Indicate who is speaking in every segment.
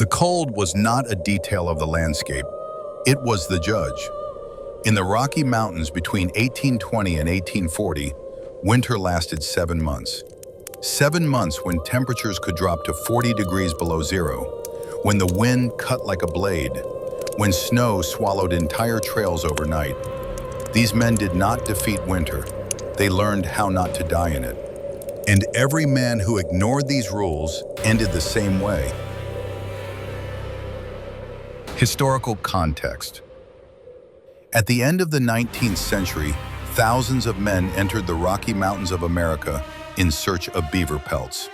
Speaker 1: cold was not a detail of the landscape, it was the judge. In the Rocky Mountains between 1820 and 1840, winter lasted 7 months. 7 months when temperatures could drop to 40 degrees below zero, when the wind cut like a blade, when snow swallowed entire trails overnight. These men did not defeat winter, they learned how not to die in it. And every man who ignored these rules ended the same way. Historical context. At the end of the 19th century, thousands of men entered the Rocky Mountains of America in search of beaver pelts.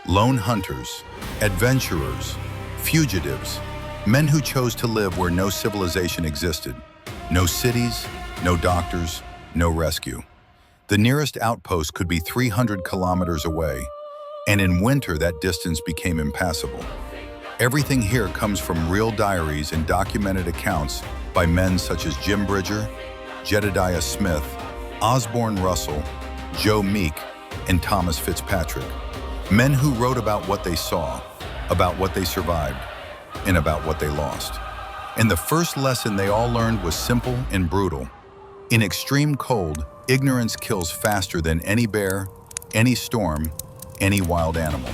Speaker 1: Lone hunters, adventurers, fugitives, men who chose to live where no civilization existed. No cities, no doctors, no rescue. The nearest outpost could be 300 kilometers away, and in winter that distance became impassable. Everything here comes from real diaries and documented accounts by men such as Jim Bridger, Jedediah Smith, Osborne Russell, Meek, and Thomas Fitzpatrick. Men who wrote about what they saw, about what they survived, and about what they lost. And the first lesson they all learned was simple and brutal. In extreme cold, ignorance kills faster than any bear, any storm, any wild animal.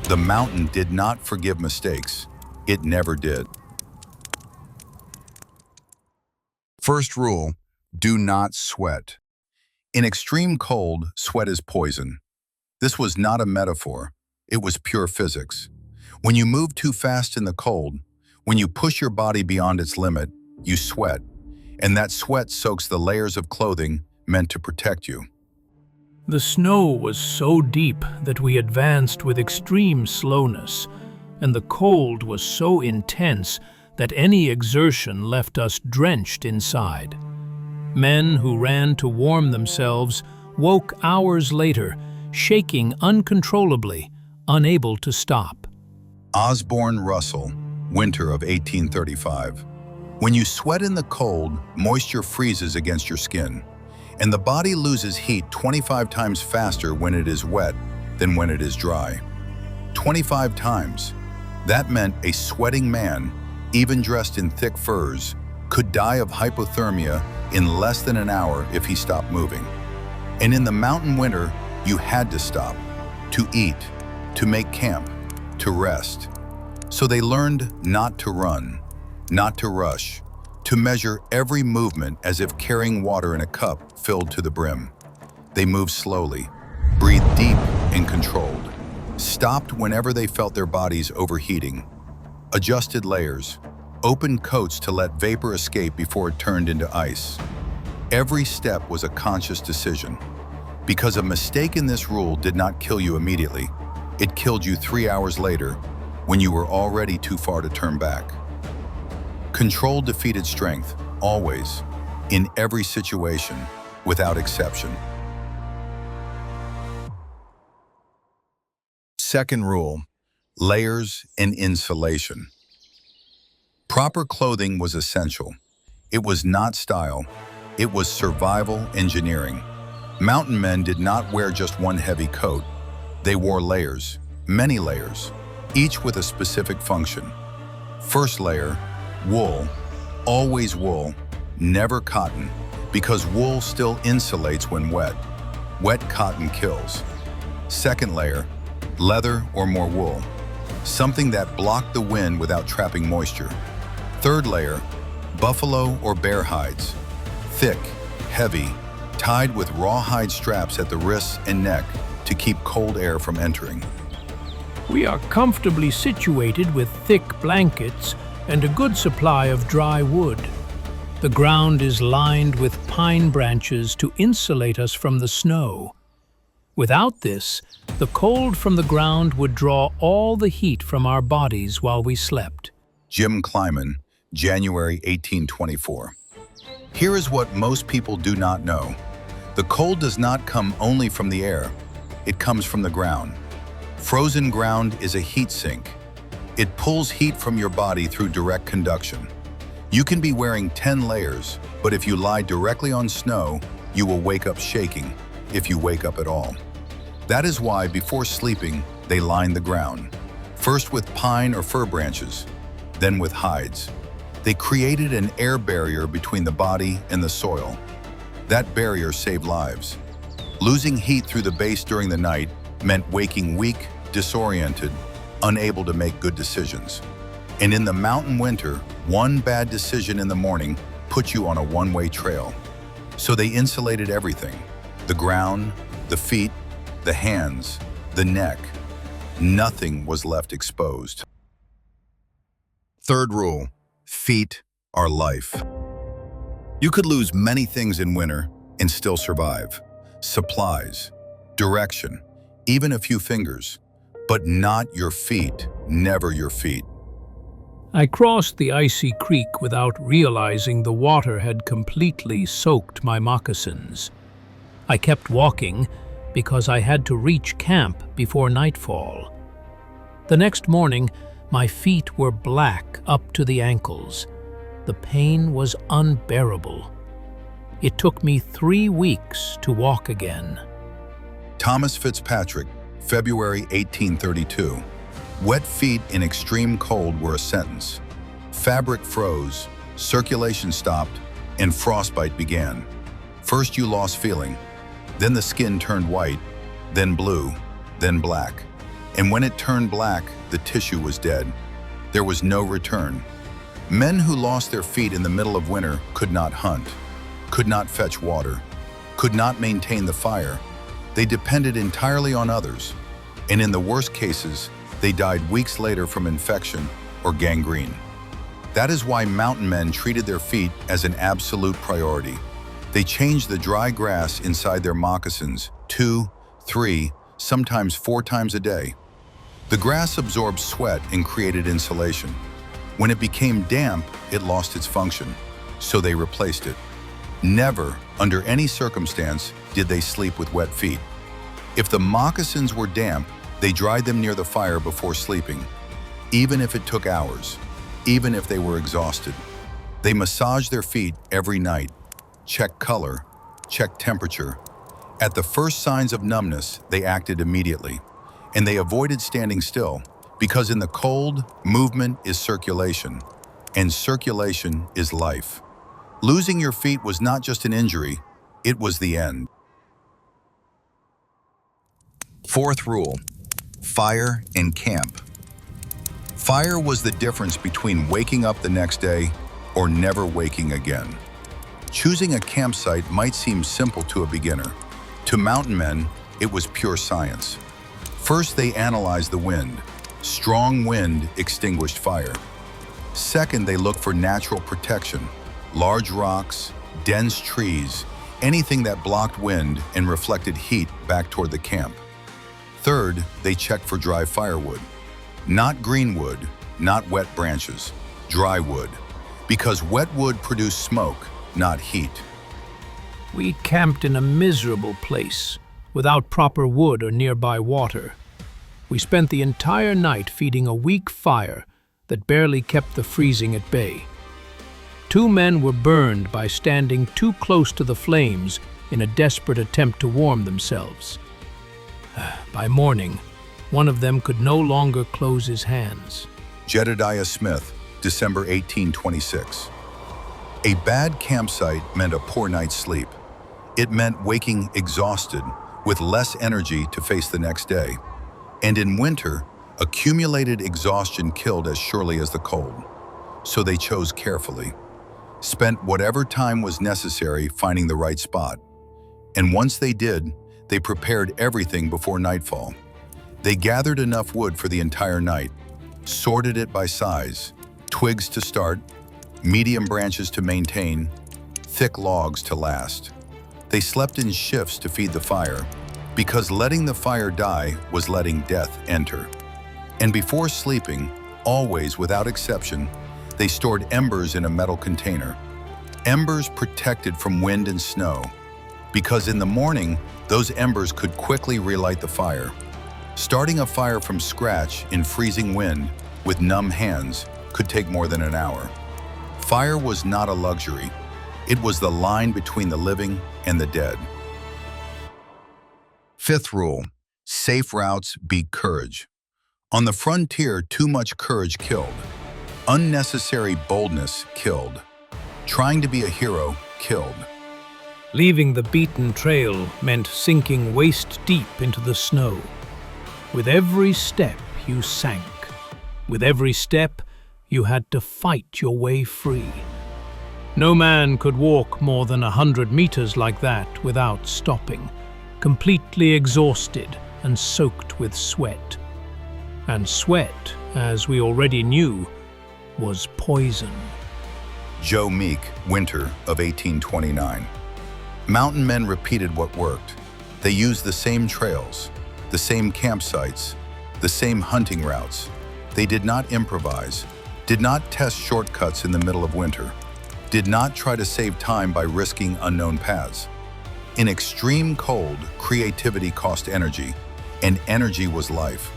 Speaker 1: The mountain did not forgive mistakes. It never did. First rule, do not sweat. In extreme cold, sweat is poison. This was not a metaphor. It was pure physics. When you move too fast in the cold, when you push your body beyond its limit, you sweat, and that sweat soaks the layers of clothing meant to protect you.
Speaker 2: The snow was so deep that we advanced with extreme slowness, and the cold was so intense that any exertion left us drenched inside. Men who ran to warm themselves woke hours later, shaking uncontrollably, unable to stop.
Speaker 1: Osborne Russell, winter of 1835. When you sweat in the cold, moisture freezes against your skin, and the body loses heat 25 times faster when it is wet than when it is dry. 25 times. That meant a sweating man, even dressed in thick furs, could die of hypothermia in less than an hour if he stopped moving. And in the mountain winter, you had to stop, to eat, to make camp, to rest. So they learned not to run, not to rush, to measure every movement as if carrying water in a cup filled to the brim. They moved slowly, breathed deep and controlled, stopped whenever they felt their bodies overheating, adjusted layers, opened coats to let vapor escape before it turned into ice. Every step was a conscious decision, because a mistake in this rule did not kill you immediately. It killed you 3 hours later, when you were already too far to turn back. Control defeated strength, always, in every situation, without exception. Second rule, layers and insulation. Proper clothing was essential. It was not style, it was survival engineering. Mountain men did not wear just one heavy coat. They wore layers, many layers, each with a specific function. First layer, wool, always wool, never cotton, because wool still insulates when wet. Wet cotton kills. Second layer, leather or more wool, something that blocked the wind without trapping moisture. Third layer, buffalo or bear hides, thick, heavy, tied with rawhide straps at the wrists and neck to keep cold air from entering.
Speaker 2: We are comfortably situated with thick blankets and a good supply of dry wood. The ground is lined with pine branches to insulate us from the snow. Without this, the cold from the ground would draw all the heat from our bodies while we slept.
Speaker 1: Jim Clyman, January 1824. Here is what most people do not know. The cold does not come only from the air, it comes from the ground. Frozen ground is a heat sink. It pulls heat from your body through direct conduction. You can be wearing 10 layers, but if you lie directly on snow, you will wake up shaking, if you wake up at all. That is why before sleeping, they line the ground. First with pine or fir branches, then with hides. They created an air barrier between the body and the soil. That barrier saved lives. Losing heat through the base during the night meant waking weak, disoriented, unable to make good decisions. And in the mountain winter, one bad decision in the morning put you on a one-way trail. So they insulated everything: the ground, the feet, the hands, the neck. Nothing was left exposed. Third rule: feet are life. You could lose many things in winter and still survive. Supplies, direction, even a few fingers, but not your feet, never your feet.
Speaker 2: I crossed the icy creek without realizing the water had completely soaked my moccasins. I kept walking because I had to reach camp before nightfall. The next morning, my feet were black up to the ankles. The pain was unbearable. It took me 3 weeks to walk again.
Speaker 1: Thomas Fitzpatrick, February 1832. Wet feet in extreme cold were a sentence. Fabric froze, circulation stopped, and frostbite began. First you lost feeling, then the skin turned white, then blue, then black. And when it turned black, the tissue was dead. There was no return. Men who lost their feet in the middle of winter could not hunt, could not fetch water, could not maintain the fire. They depended entirely on others, and in the worst cases, they died weeks later from infection or gangrene. That is why mountain men treated their feet as an absolute priority. They changed the dry grass inside their moccasins 2, 3, sometimes 4 times a day. The grass absorbed sweat and created insulation. When it became damp, it lost its function, so they replaced it. Never, under any circumstance, did they sleep with wet feet. If the moccasins were damp, they dried them near the fire before sleeping, even if it took hours, even if they were exhausted. They massaged their feet every night, checked color, checked temperature. At the first signs of numbness, they acted immediately, and they avoided standing still, because in the cold, movement is circulation, and circulation is life. Losing your feet was not just an injury, it was the end. Fourth rule: fire and camp. Fire was the difference between waking up the next day or never waking again. Choosing a campsite might seem simple to a beginner. To mountain men, it was pure science. First, they analyzed the wind. Strong wind extinguished fire. Second, they looked for natural protection: large rocks, dense trees, anything that blocked wind and reflected heat back toward the camp. Third, they checked for dry firewood. Not green wood, not wet branches, dry wood, because wet wood produced smoke, not heat.
Speaker 2: We camped in a miserable place, without proper wood or nearby water. We spent the entire night feeding a weak fire that barely kept the freezing at bay. 2 men were burned by standing too close to the flames in a desperate attempt to warm themselves. By morning, one of them could no longer close his hands.
Speaker 1: Jedediah Smith, December 1826. A bad campsite meant a poor night's sleep. It meant waking exhausted, with less energy to face the next day. And in winter, accumulated exhaustion killed as surely as the cold. So they chose carefully, spent whatever time was necessary finding the right spot. And once they did, they prepared everything before nightfall. They gathered enough wood for the entire night, sorted it by size: twigs to start, medium branches to maintain, thick logs to last. They slept in shifts to feed the fire, because letting the fire die was letting death enter. And before sleeping, always without exception, they stored embers in a metal container. Embers protected from wind and snow, because in the morning, those embers could quickly relight the fire. Starting a fire from scratch in freezing wind with numb hands could take more than an hour. Fire was not a luxury. It was the line between the living and the dead. Fifth rule: safe routes beat courage. On the frontier, too much courage killed. Unnecessary boldness killed. Trying to be a hero killed.
Speaker 2: Leaving the beaten trail meant sinking waist-deep into the snow. With every step, you sank. With every step, you had to fight your way free. No man could walk more than 100 meters like that without stopping, completely exhausted and soaked with sweat. And sweat, as we already knew, was poison.
Speaker 1: Joe Meek, winter of 1829. Mountain men repeated what worked. They used the same trails, the same campsites, the same hunting routes. They did not improvise, did not test shortcuts in the middle of winter, did not try to save time by risking unknown paths. In extreme cold, creativity cost energy, and energy was life.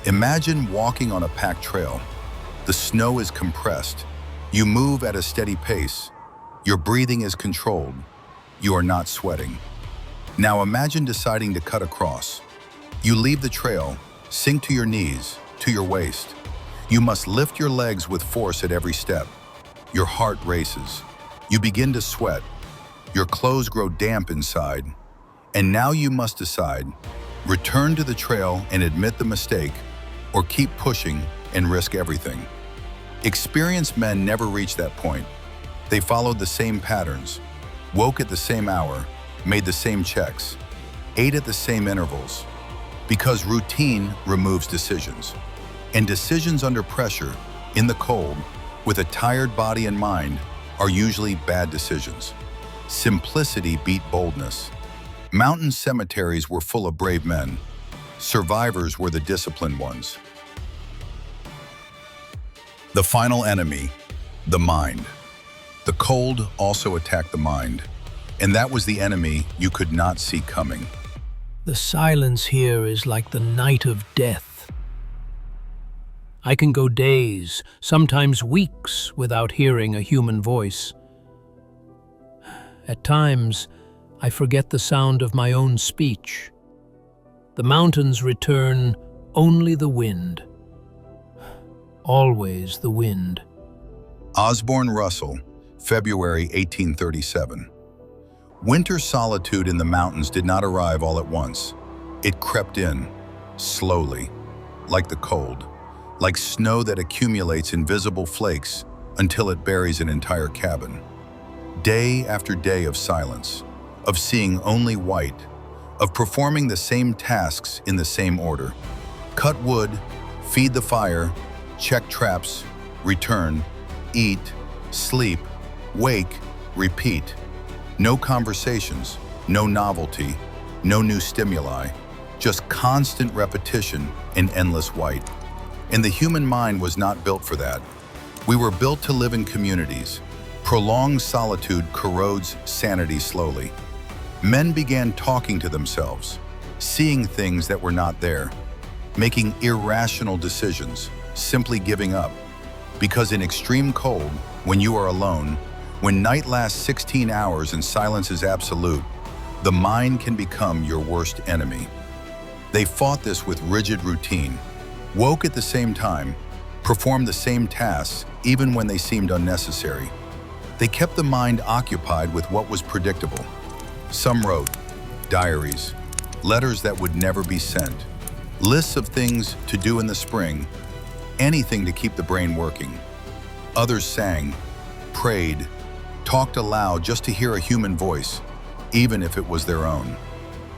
Speaker 1: Imagine walking on a packed trail. The snow is compressed. You move at a steady pace. Your breathing is controlled. You are not sweating. Now imagine deciding to cut across. You leave the trail, sink to your knees, to your waist. You must lift your legs with force at every step. Your heart races. You begin to sweat. Your clothes grow damp inside. And now you must decide, return to the trail and admit the mistake, or keep pushing and risk everything. Experienced men never reach that point. They followed the same patterns, woke at the same hour, made the same checks, ate at the same intervals, because routine removes decisions. And decisions under pressure, in the cold, with a tired body and mind, are usually bad decisions. Simplicity beat boldness. Mountain cemeteries were full of brave men. Survivors were the disciplined ones. The final enemy, the mind. The cold also attacked the mind, and that was the enemy you could not see coming.
Speaker 2: The silence here is like the night of death. I can go days, sometimes weeks, without hearing a human voice. At times, I forget the sound of my own speech. The mountains return only the wind. Always the wind.
Speaker 1: Osborne Russell, February 1837. Winter solitude in the mountains did not arrive all at once. It crept in, slowly, like the cold, like snow that accumulates invisible flakes until it buries an entire cabin. Day after day of silence, of seeing only white, of performing the same tasks in the same order. Cut wood, feed the fire, check traps, return, eat, sleep, wake, repeat. No conversations, no novelty, no new stimuli, just constant repetition in endless white. And the human mind was not built for that. We were built to live in communities. Prolonged solitude corrodes sanity slowly. Men began talking to themselves, seeing things that were not there, making irrational decisions, simply giving up. Because in extreme cold, when you are alone, when night lasts 16 hours and silence is absolute, the mind can become your worst enemy. They fought this with rigid routine, woke at the same time, performed the same tasks even when they seemed unnecessary. They kept the mind occupied with what was predictable. Some wrote diaries, letters that would never be sent, lists of things to do in the spring, anything to keep the brain working. Others sang, prayed, talked aloud just to hear a human voice, even if it was their own.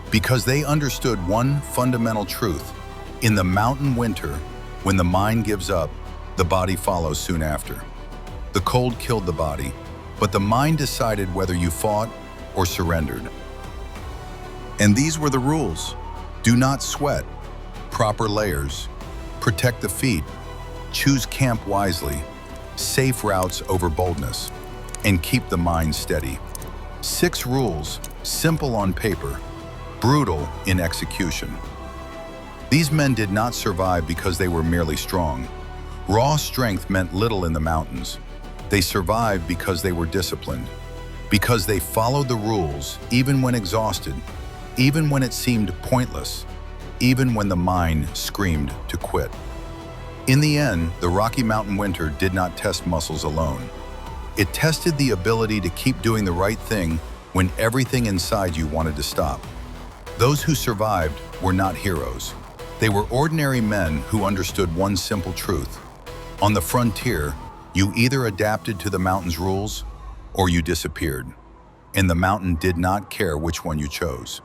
Speaker 1: Because they understood one fundamental truth: in the mountain winter, when the mind gives up, the body follows soon after. The cold killed the body, but the mind decided whether you fought or surrendered. And these were the rules. Do not sweat. Proper layers. Protect the feet. Choose camp wisely. Safe routes over boldness. And keep the mind steady. 6 rules, simple on paper, brutal in execution. These men did not survive because they were merely strong. Raw strength meant little in the mountains. They survived because they were disciplined, because they followed the rules even when exhausted, even when it seemed pointless, even when the mind screamed to quit. In the end, the Rocky Mountain winter did not test muscles alone. It tested the ability to keep doing the right thing when everything inside you wanted to stop. Those who survived were not heroes. They were ordinary men who understood one simple truth. On the frontier, you either adapted to the mountain's rules or you disappeared. And the mountain did not care which one you chose.